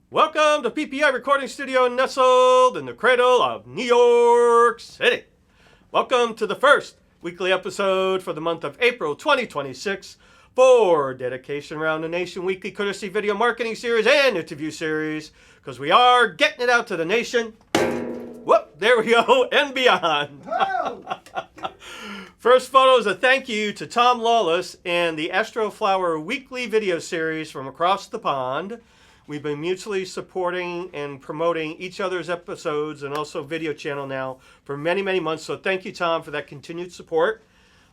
Welcome to PPI Recording Studio nestled in the cradle of New York City. Welcome to the first weekly episode for the month of April 2026 for Dedication Around the Nation weekly courtesy video marketing series and interview series, because we are getting it out to the nation. Whoop, there we go, and beyond. First photo is a thank you to Tom Lawless and the ASTROFLOWER weekly video series from across the pond. We've been mutually supporting and promoting each other's episodes and also video channel now for many, many months. So thank you, Tom, for that continued support.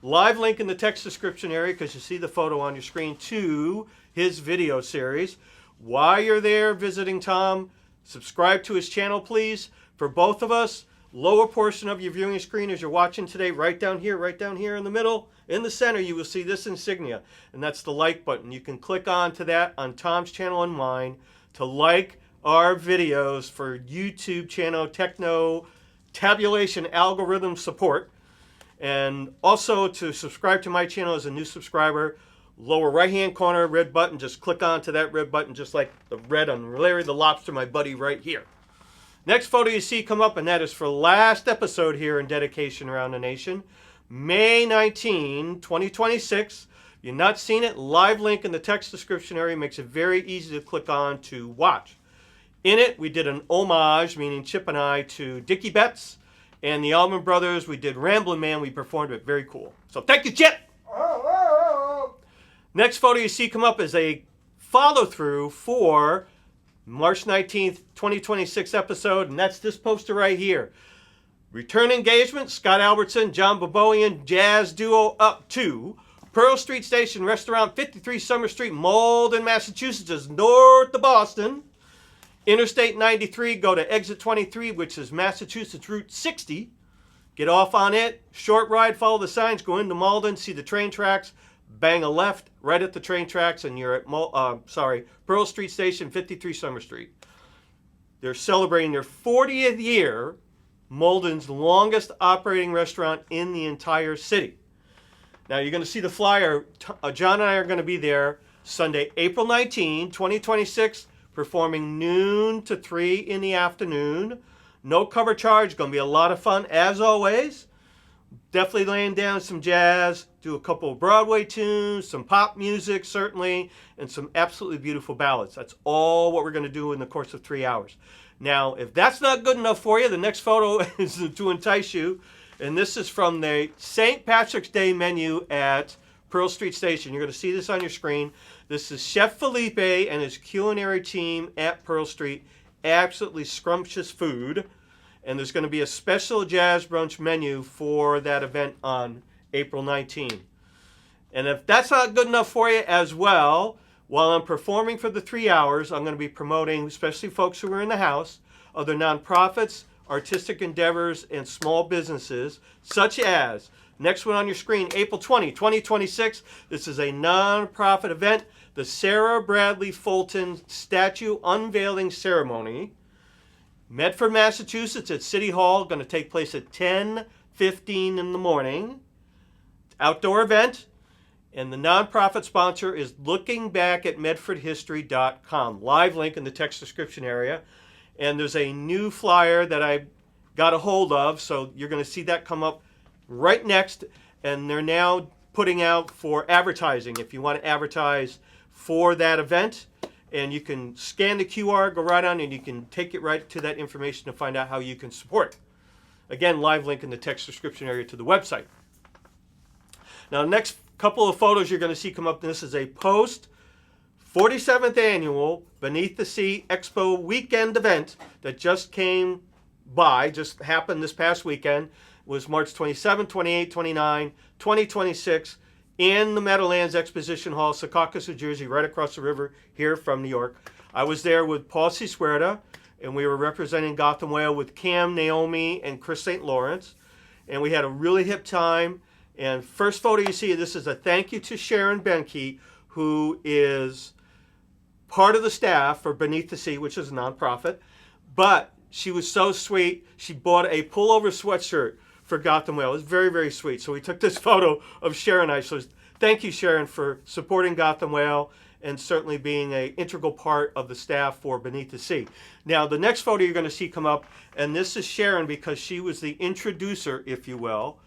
Live link in the text description area, because you see the photo on your screen, to his video series. While you're there visiting Tom, subscribe to his channel, please. For both of us, lower portion of your viewing screen as you're watching today, right down here in the middle, in the center, you will see this insignia, and that's the like button. You can click on to that on Tom's channel and mine to like our videos for YouTube channel techno tabulation algorithm support, and also to subscribe to my channel as a new subscriber. Lower right hand corner, red button, just click on to that red button, just like the red on Larry the Lobster, my buddy right here. Next photo you see come up, and that is for last episode here in Dedication Around the Nation, May 19, 2026. If you've not seen it, live link in the text description area makes it very easy to click on to watch. In it, we did an homage, meaning Chip and I, to Dickie Betts and the Allman Brothers. We did Ramblin' Man. We performed it. Very cool. So thank you, Chip. Next photo you see come up is a follow-through for March 19th, 2026 episode, and that's this poster right here. Return engagement, Scot Albertson, John BABOIAN, jazz duo up to Pearl Street Station Restaurant, 53 Summer Street, Malden, Massachusetts, is north of Boston. Interstate 93, go to exit 23, which is Massachusetts Route 60. Get off on it, short ride, follow the signs, go into Malden, see the train tracks, bang a left right at the train tracks, and you're at Pearl Street Station, 53 Summer Street. They're celebrating their 40th year, Malden's longest operating restaurant in the entire city. Now you're going to see the flyer. John and I are going to be there Sunday, April 19, 2026, performing noon to 3 in the afternoon. No cover charge. Going to be a lot of fun as always. Definitely laying down some jazz, do a couple of Broadway tunes, some pop music certainly, and some absolutely beautiful ballads. That's all what we're going to do in the course of 3 hours. Now, if that's not good enough for you, the next photo is to entice you, and this is from the St. Patrick's Day menu at Pearl Street Station. You're going to see this on your screen. This is Chef Felipe and his culinary team at Pearl Street. Absolutely scrumptious food. And there's going to be a special jazz brunch menu for that event on April 19. And if that's not good enough for you as well, while I'm performing for the 3 hours, I'm going to be promoting, especially folks who are in the house, other nonprofits, artistic endeavors, and small businesses, such as, next one on your screen, April 20, 2026. This is a nonprofit event, the Sarah Bradlee Fulton Statue Unveiling Ceremony. Medford, Massachusetts at City Hall, going to take place at 10:15 in the morning. Outdoor event, and the nonprofit sponsor is lookingbackatmedfordhistory.com. Live link in the text description area. And there's a new flyer that I got a hold of, so you're going to see that come up right next. And they're now putting out for advertising. If you want to advertise for that event, and you can scan the QR, go right on, and you can take it right to that information to find out how you can support. Again, live link in the text description area to the website. Now, next couple of photos you're going to see come up. This is a post 47th annual Beneath the Sea Expo weekend event that just happened this past weekend. It was March 27, 28, 29, 2026. In the Meadowlands Exposition Hall, Secaucus, New Jersey, right across the river here from New York. I was there with Paul Sieswerda, and we were representing Gotham Whale with Cam, Naomi, and Chris St. Lawrence. And we had a really hip time. And first photo you see, this is a thank you to SHARON BEHNKE, who is part of the staff for Beneath the Sea, which is a nonprofit. But she was so sweet, she bought a pullover sweatshirt for Gotham Whale. It was very, very sweet. So we took this photo of SHARON and I. So thank you, SHARON, for supporting Gotham Whale and certainly being an integral part of the staff for Beneath the Sea. Now, the next photo you're going to see come up, and this is Sharon because she was the introducer, if you will,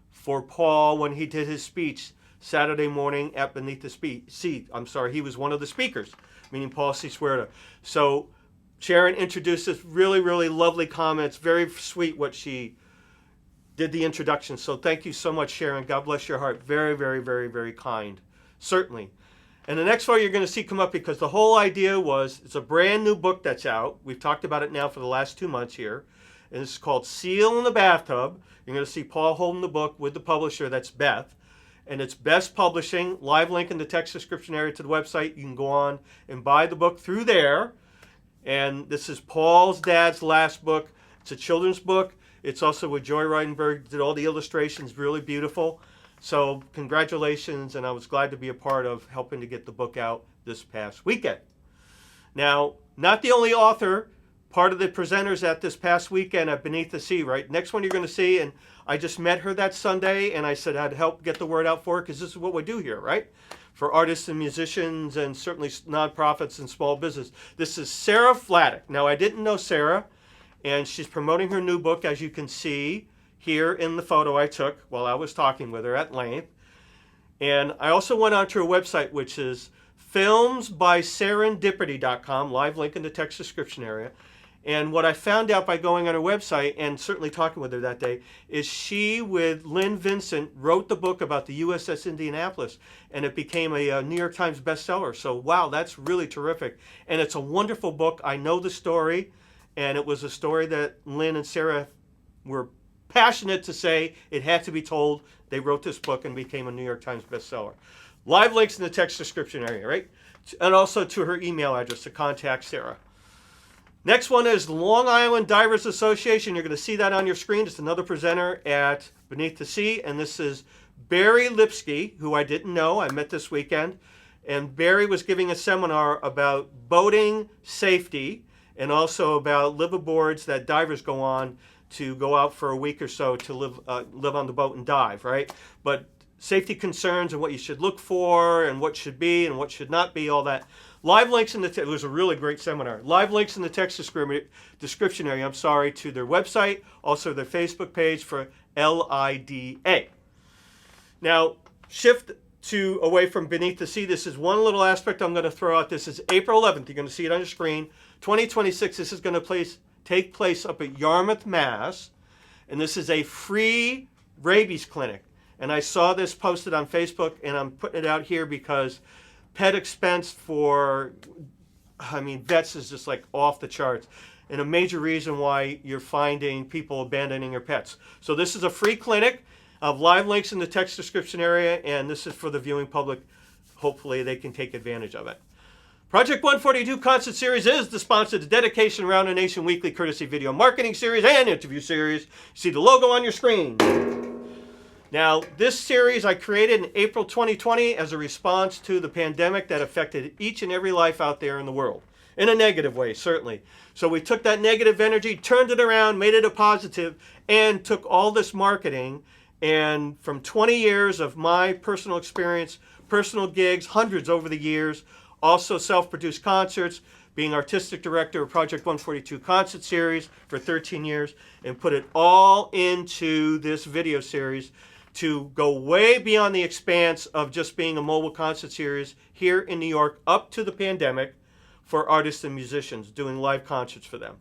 for Paul when he did his speech Saturday morning at Beneath the Sea. I'm sorry, he was one of the speakers, meaning Paul Sieswerda. So Sharon introduced us, really, really lovely comments, very sweet what she did the introduction. So thank you so much, Sharon. God bless your heart. Very, very, very, very kind. Certainly. And the next photo you're going to see come up because the whole idea was, it's a brand new book that's out. We've talked about it now for the last 2 months here. And it's called Seal in the Bathtub. You're going to see Paul holding the book with the publisher, that's Beth. And it's Best Publishing. Live link in the text description area to the website. You can go on and buy the book through there. And this is Paul's dad's last book. It's a children's book. It's also with Joy Reidenberg, did all the illustrations, really beautiful. So congratulations, and I was glad to be a part of helping to get the book out this past weekend. Now, not the only author, part of the presenters at this past weekend at Beneath the Sea, right? Next one you're going to see, and I just met her that Sunday, and I said I'd help get the word out for her, because this is what we do here, right? For artists and musicians, and certainly nonprofits and small business. This is Sarah Fladdick. Now, I didn't know Sarah, and she's promoting her new book, as you can see here in the photo I took while I was talking with her at length. And I also went onto her website, which is filmsbyserendipity.com, live link in the text description area. And what I found out by going on her website and certainly talking with her that day is she, with Lynn Vincent, wrote the book about the USS Indianapolis, and it became a New York Times bestseller. So wow, that's really terrific. And it's a wonderful book. I know the story. And it was a story that Lynn and Sarah were passionate to say it had to be told. They wrote this book and became a New York Times bestseller. Live links in the text description area, right? And also to her email address to contact Sarah. Next one is Long Island Divers Association. You're going to see that on your screen. It's another presenter at Beneath the Sea. And this is Barry Lipsky, who I didn't know. I met this weekend. And Barry was giving a seminar about boating safety, and also about liveaboards that divers go on to go out for a week or so to live on the boat and dive, right? But safety concerns and what you should look for and what should be and what should not be, all that. Live links in the it was a really great seminar. Live links in the text description area, to their website, also their Facebook page for L.I.D.A. Now, shift away from Beneath the Sea. This is one little aspect I'm going to throw out. This is April 11th. You're going to see it on your screen. 2026, this is going to take place up at Yarmouth, Mass. And this is a free rabies clinic. And I saw this posted on Facebook, and I'm putting it out here because pet expense for, vets is just like off the charts. And a major reason why you're finding people abandoning their pets. So this is a free clinic. Of live links in the text description area, and this is for the viewing public. Hopefully they can take advantage of it. Project 142 Concert Series is the sponsor of the Dedication Around the Nation weekly courtesy video marketing series and interview series. See the logo on your screen. Now, this series I created in April 2020 as a response to the pandemic that affected each and every life out there in the world. In a negative way, certainly. So we took that negative energy, turned it around, made it a positive, and took all this marketing. And from 20 years of my personal experience, personal gigs, hundreds over the years, also self-produced concerts, being artistic director of Project 142 Concert Series for 13 years, and put it all into this video series to go way beyond the expanse of just being a mobile concert series here in New York up to the pandemic for artists and musicians, doing live concerts for them.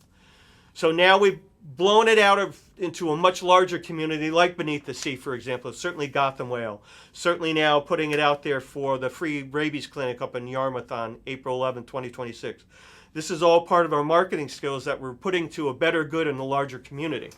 So now we've blown it out into a much larger community like Beneath the Sea, for example, certainly Gotham Whale. Certainly now putting it out there for the free rabies clinic up in Yarmouth on April 11, 2026. This is all part of our marketing skills that we're putting to a better good in the larger community.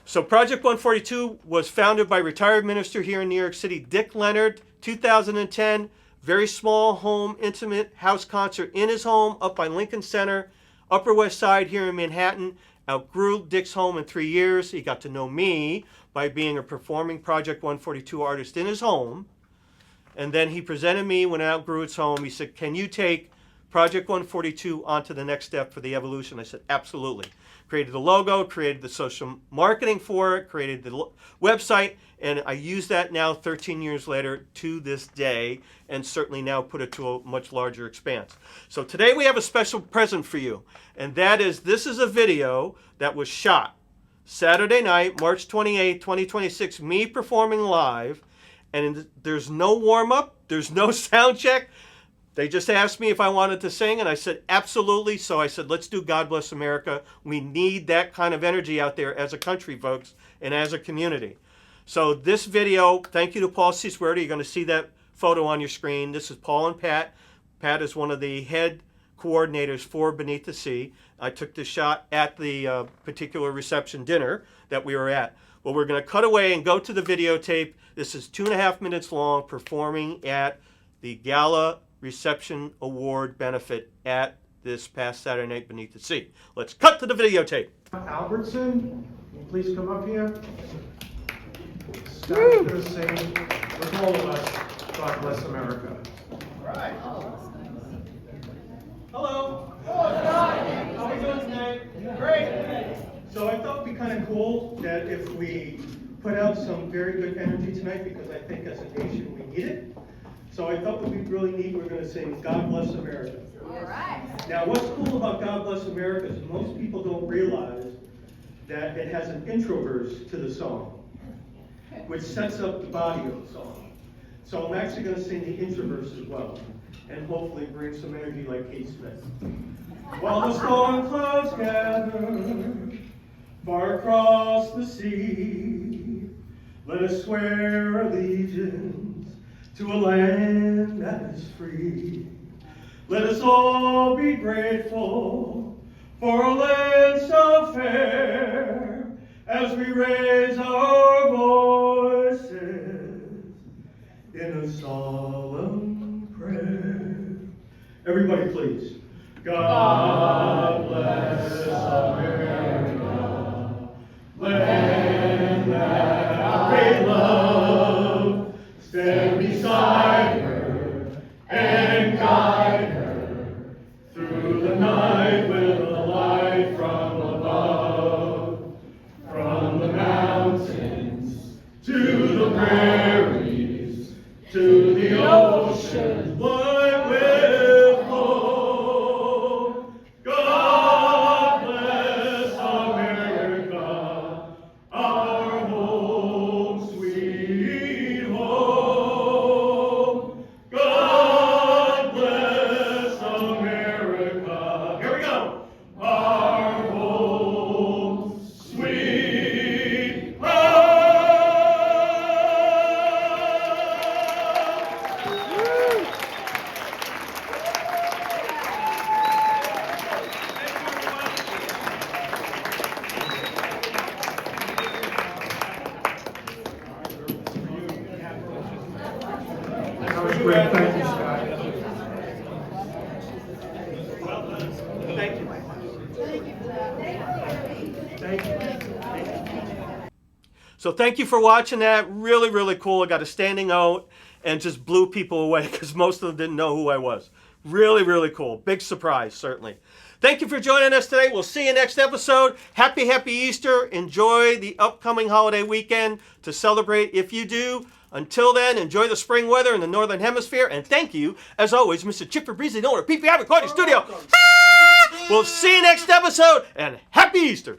So Project 142 was founded by retired minister here in New York City, Dick Leonard, 2010. Very small home, intimate house concert in his home up by Lincoln Center, Upper West Side here in Manhattan. Outgrew Dick's home in 3 years. He got to know me by being a performing Project 142 artist in his home. And then he presented me when I outgrew its home. He said, can you take Project 142 on to the next step for the evolution? I said, absolutely. Created the logo, created the social marketing for it, created the website, and I use that now 13 years later to this day, and certainly now put it to a much larger expanse. So today we have a special present for you, and that is, this is a video that was shot Saturday night, March 28, 2026, me performing live, and there's no warm-up, there's no sound check. They just asked me if I wanted to sing, and I said, absolutely. So I said, let's do God Bless America. We need that kind of energy out there as a country, folks, and as a community. So this video, thank you to Paul Sieswerda. You're going to see that photo on your screen. This is Paul and Pat. Pat is one of the head coordinators for Beneath the Sea. I took this shot at the particular reception dinner that we were at. Well, we're going to cut away and go to the videotape. This is 2.5 minutes long, performing at the Gala Reception Award benefit at this past Saturday night Beneath the Sea. Let's cut to the videotape. Albertson, can you please come up here? Scott is going to sing with all of us, God Bless America. All right. Hello. How are we doing tonight? Great. So I thought it'd be kind of cool that if we put out some very good energy tonight, because I think as a nation we need it. So I thought what would be really neat, we're going to sing God Bless America. All right. Now what's cool about God Bless America is most people don't realize that it has an intro verse to the song, which sets up the body of the song. So I'm actually going to sing the intro verse as well, and hopefully bring some energy like Kate Smith. While the storm clouds gather far across the sea, let us swear allegiance to a land that is free. Let us all be grateful for a land so fair, as we raise our voices in a solemn prayer. Everybody please. God bless America, land that we love. Stand beside her and guide her through the night with a light from above. From the mountains to the prairies to the ocean wide with flow. God bless America, our home sweet home. God bless America. Here we go. Our home sweet home. That was great. Thank you, Scott. Thank you. Thank you. So thank you for watching that. Really, really cool. I got a standing out and just blew people away because most of them didn't know who I was. Really, really cool. Big surprise, certainly. Thank you for joining us today. We'll see you next episode. Happy, happy Easter. Enjoy the upcoming holiday weekend to celebrate if you do. Until then, enjoy the spring weather in the Northern Hemisphere. And thank you, as always, Mr. Chipper Breezy, the owner of PPI Recording Studio. We'll see you next episode, and happy Easter.